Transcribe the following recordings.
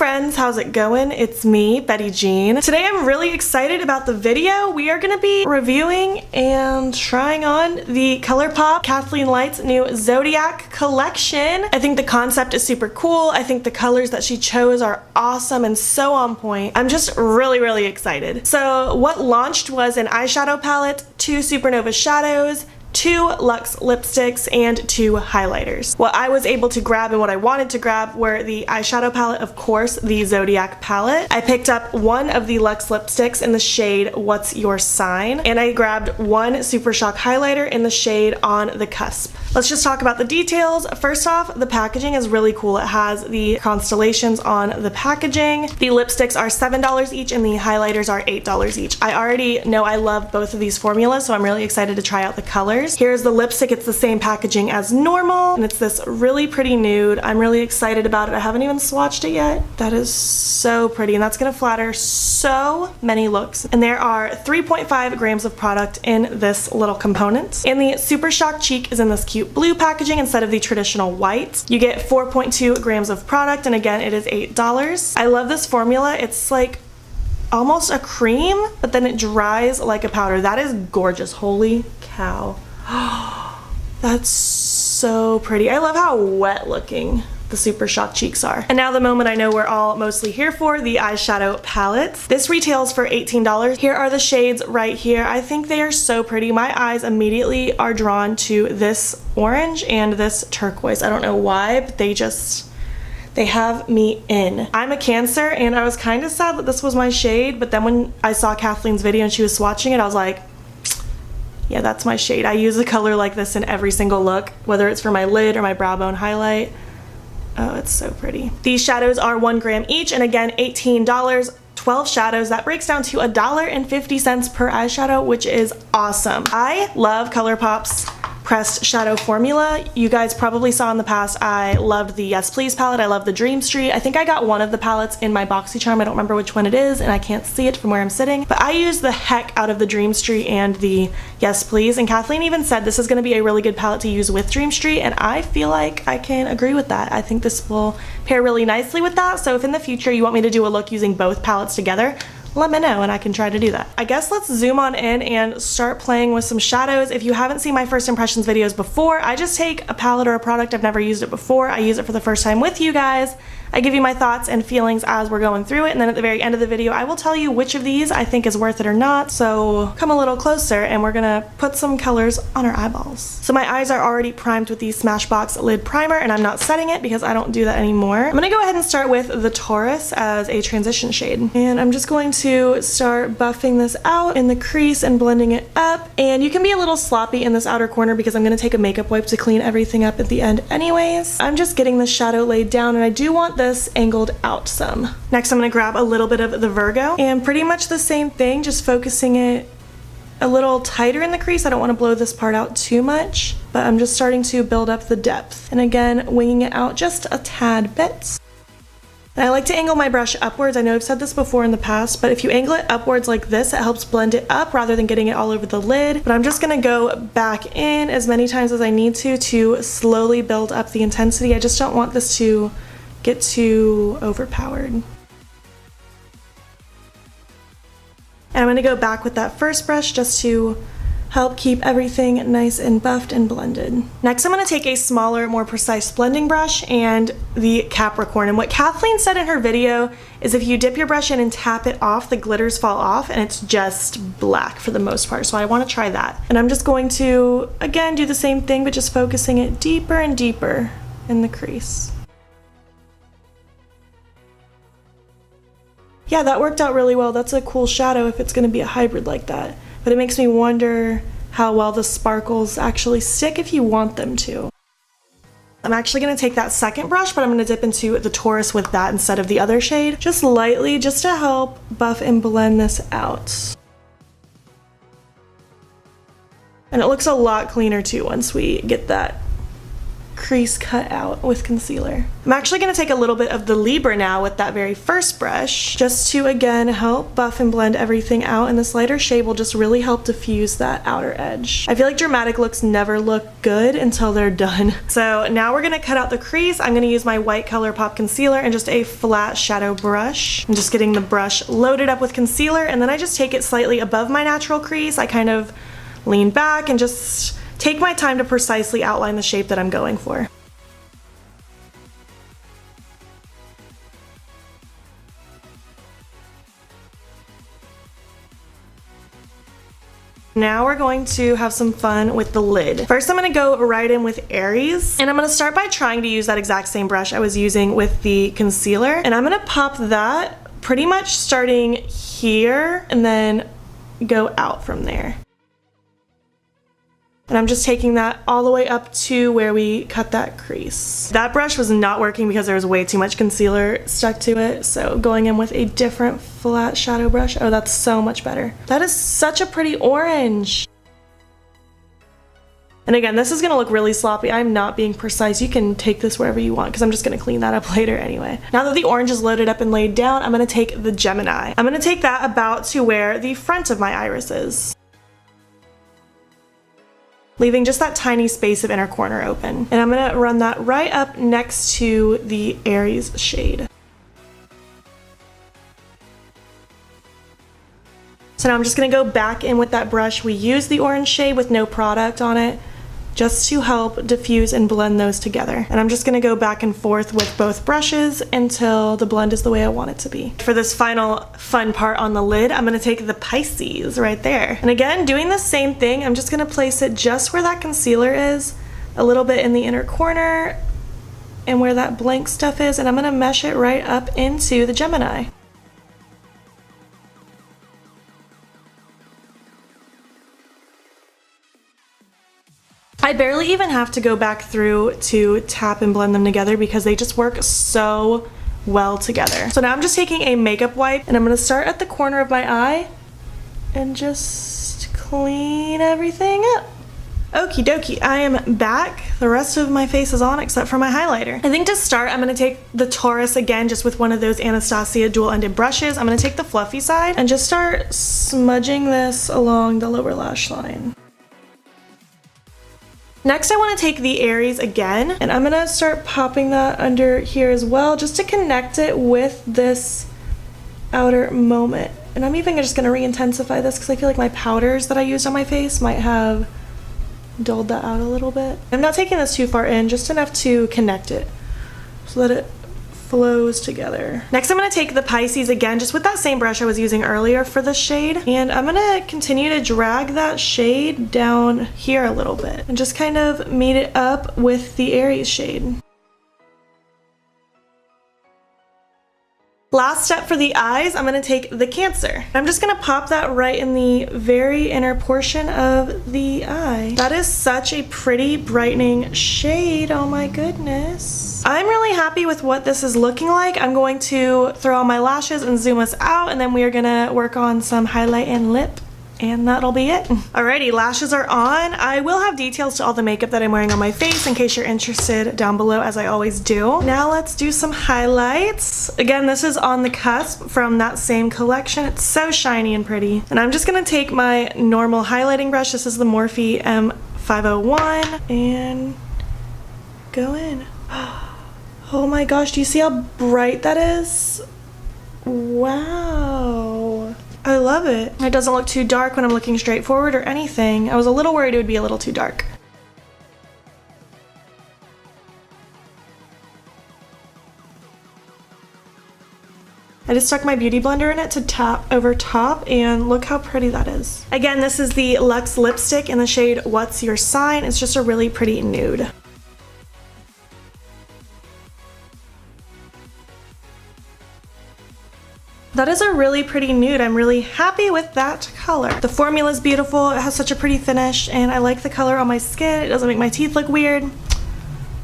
friends, how's it going? It's me, Betty Jean. Today I'm really excited about the video. We are going to be reviewing and trying on the Colourpop Kathleen Light's new Zodiac collection. I think the concept is super cool. I think the colors that she chose are awesome and so on point. I'm just really excited. So what launched was an eyeshadow palette, 2 Supernova shadows, 2 Luxe lipsticks, and 2 highlighters. What I was able to grab and what I wanted to grab were the eyeshadow palette, of course, the Zodiac palette. I picked up 1 of the Luxe lipsticks in the shade What's Your Sign, and I grabbed 1 Super Shock highlighter in the shade On the Cusp. Let's just talk about the details. First off, the packaging is really cool. It has the constellations on the packaging. The lipsticks are $7 each and the highlighters are $8 each. I already know I love both of these formulas, so I'm really excited to try out the colors. Here's the lipstick. It's the same packaging as normal, and it's this really pretty nude. I'm really excited about it. I haven't even swatched it yet. That is so pretty, and that's gonna flatter so many looks. And there are 3.5 grams of product in this little component. And the Super Shock Cheek is in this cute blue packaging instead of the traditional white. You get 4.2 grams of product, and again, it is $8. I love this formula. It's like almost a cream, but then it dries like a powder. That is gorgeous. Holy cow. That's so pretty. I love how wet looking the Super Shock cheeks are. And now the moment I know we're all mostly here for, the eyeshadow palette. This retails for $18. Here are the shades right here. I think they are so pretty. My eyes immediately are drawn to this orange and this turquoise. I don't know why, but they have me in. I'm a Cancer, and I was kind of sad that this was my shade, but then when I saw Kathleen's video and she was swatching it, I was like, yeah, that's my shade. I use a color like this in every single look, whether it's for my lid or my brow bone highlight. Oh, it's so pretty. These shadows are 1 gram each, and again, $18. 12 shadows. That breaks down to $1.50 per eyeshadow, which is awesome. I love Colourpop's pressed shadow formula. You guys probably saw in the past I loved the Yes Please palette. I love the Dream Street. I think I got one of the palettes in my BoxyCharm. I don't remember which one it is, and I can't see it from where I'm sitting, but I use the heck out of the Dream Street and the Yes Please, and Kathleen even said this is going to be a really good palette to use with Dream Street, and I feel like I can agree with that. I think this will pair really nicely with that, so if in the future you want me to do a look using both palettes together, let me know and I can try to do that. I guess let's zoom on in and start playing with some shadows. If you haven't seen my first impressions videos before, I just take a palette or a product, I've never used it before, I use it for the first time with you guys. I give you my thoughts and feelings as we're going through it, and then at the very end of the video I will tell you which of these I think is worth it or not. So come a little closer and we're gonna put some colors on our eyeballs. So my eyes are already primed with the Smashbox Lid Primer, and I'm not setting it because I don't do that anymore. I'm gonna go ahead and start with the Taurus as a transition shade, and I'm just going to start buffing this out in the crease and blending it up. And you can be a little sloppy in this outer corner because I'm gonna take a makeup wipe to clean everything up at the end anyways. I'm just getting the shadow laid down, and I do want this angled out some. Next I'm going to grab a little bit of the Virgo, and pretty much the same thing, just focusing it a little tighter in the crease. I don't want to blow this part out too much, but I'm just starting to build up the depth, and again winging it out just a tad bit. And I like to angle my brush upwards. I know I've said this before in the past, but if you angle it upwards like this, it helps blend it up rather than getting it all over the lid. But I'm just gonna go back in as many times as I need to slowly build up the intensity. I just don't want this to get too overpowered. And I'm going to go back with that first brush just to help keep everything nice and buffed and blended. Next I'm going to take a smaller, more precise blending brush and the Capricorn. And what Kathleen said in her video is if you dip your brush in and tap it off, the glitters fall off and it's just black for the most part. So I want to try that. And I'm just going to, again, do the same thing, but just focusing it deeper and deeper in the crease. Yeah, that worked out really well. That's a cool shadow if it's going to be a hybrid like that. But it makes me wonder how well the sparkles actually stick if you want them to. I'm actually going to take that second brush, but I'm going to dip into the Taurus with that instead of the other shade, just lightly, just to help buff and blend this out. And it looks a lot cleaner too once we get that crease cut out with concealer. I'm actually going to take a little bit of the Libra now with that very first brush, just to again help buff and blend everything out, and this lighter shade will just really help diffuse that outer edge. I feel like dramatic looks never look good until they're done. So now we're going to cut out the crease. I'm going to use my white Colourpop concealer and just a flat shadow brush. I'm just getting the brush loaded up with concealer, and then I just take it slightly above my natural crease. I kind of lean back and just take my time to precisely outline the shape that I'm going for. Now we're going to have some fun with the lid. First, I'm going to go right in with Aries, and I'm going to start by trying to use that exact same brush I was using with the concealer, and I'm going to pop that pretty much starting here and then go out from there. And I'm just taking that all the way up to where we cut that crease. That brush was not working because there was way too much concealer stuck to it, so going in with a different flat shadow brush. Oh, that's so much better. That is such a pretty orange. And again, this is gonna look really sloppy. I'm not being precise. You can take this wherever you want because I'm just gonna clean that up later anyway. Now that the orange is loaded up and laid down, I'm gonna take the Gemini. I'm gonna take that about to where the front of my iris is, leaving just that tiny space of inner corner open. And I'm gonna run that right up next to the Aries shade. So now I'm just gonna go back in with that brush. We used the orange shade with no product on it, just to help diffuse and blend those together. And I'm just gonna go back and forth with both brushes until the blend is the way I want it to be. For this final fun part on the lid, I'm gonna take the Pisces right there. And again, doing the same thing, I'm just gonna place it just where that concealer is, a little bit in the inner corner, and where that blank stuff is, and I'm gonna mesh it right up into the Gemini. I barely even have to go back through to tap and blend them together because they just work so well together. So now I'm just taking a makeup wipe and I'm going to start at the corner of my eye and just clean everything up. Okie dokie, I am back. The rest of my face is on except for my highlighter. I think to start, I'm going to take the Taurus again, just with one of those Anastasia dual-ended brushes. I'm going to take the fluffy side and just start smudging this along the lower lash line. Next, I want to take the Aries again, and I'm going to start popping that under here as well, just to connect it with this outer moment. And I'm even just going to re-intensify this because I feel like my powders that I used on my face might have dulled that out a little bit. I'm not taking this too far in, just enough to connect it so that it flows together. Next, I'm going to take the Pisces again, just with that same brush I was using earlier for the shade, and I'm going to continue to drag that shade down here a little bit and just kind of meet it up with the Aries shade. Last step for the eyes, I'm going to take the Cancer. I'm just going to pop that right in the very inner portion of the eye. That is such a pretty brightening shade, oh my goodness. I'm really happy with what this is looking like. I'm going to throw on my lashes and zoom us out, and then we are going to work on some highlight and lip. And that'll be it. Alrighty, lashes are on. I will have details to all the makeup that I'm wearing on my face in case you're interested down below, as I always do. Now let's do some highlights. Again, this is on the Cusp from that same collection. It's so shiny and pretty. And I'm just gonna take my normal highlighting brush. This is the Morphe M501 and go in. Oh my gosh, do you see how bright that is? Wow. I love it. It doesn't look too dark when I'm looking straight forward or anything. I was a little worried it would be a little too dark. I just stuck my beauty blender in it to tap over top, and look how pretty that is. Again, this is the Luxe lipstick in the shade What's Your Sign. It's just a really pretty nude. That is a really pretty nude. I'm really happy with that color. The formula is beautiful. It has such a pretty finish, and I like the color on my skin. It doesn't make my teeth look weird.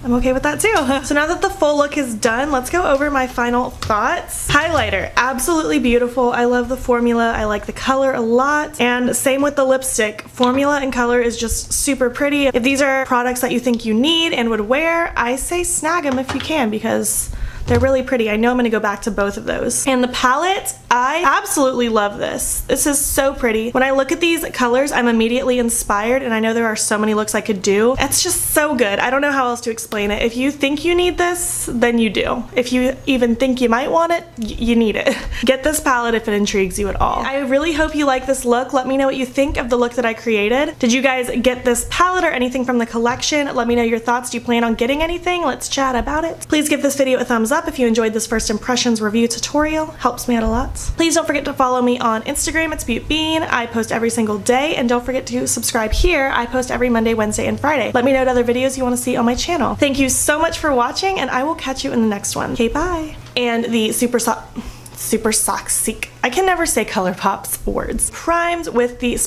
I'm okay with that too. So now that the full look is done, let's go over my final thoughts. Highlighter, absolutely beautiful. I love the formula. I like the color a lot. And same with the lipstick. Formula and color is just super pretty. If these are products that you think you need and would wear, I say snag them if you can because they're really pretty. I know I'm gonna go back to both of those. And the palette, I absolutely love this. This is so pretty. When I look at these colors, I'm immediately inspired, and I know there are so many looks I could do. It's just so good. I don't know how else to explain it. If you think you need this, then you do. If you even think you might want it, you need it. Get this palette if it intrigues you at all. I really hope you like this look. Let me know what you think of the look that I created. Did you guys get this palette or anything from the collection? Let me know your thoughts. Do you plan on getting anything? Let's chat about it. Please give this video a thumbs up if you enjoyed this first impressions review tutorial. Helps me out a lot. Please don't forget to follow me on Instagram. It's beautbean. I post every single day, and don't forget to subscribe here. I post every Monday, Wednesday, and Friday. Let me know what other videos you want to see on my channel. Thank you so much for watching, and I will catch you in the next one. Okay, bye. And the Super Soxic. I can never say Colourpop's words. Primed with the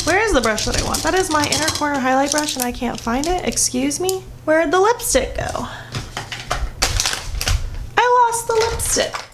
Where is the brush that I want? That is my inner corner highlight brush, and I can't find it. Excuse me? Where'd the lipstick go? I lost the lipstick.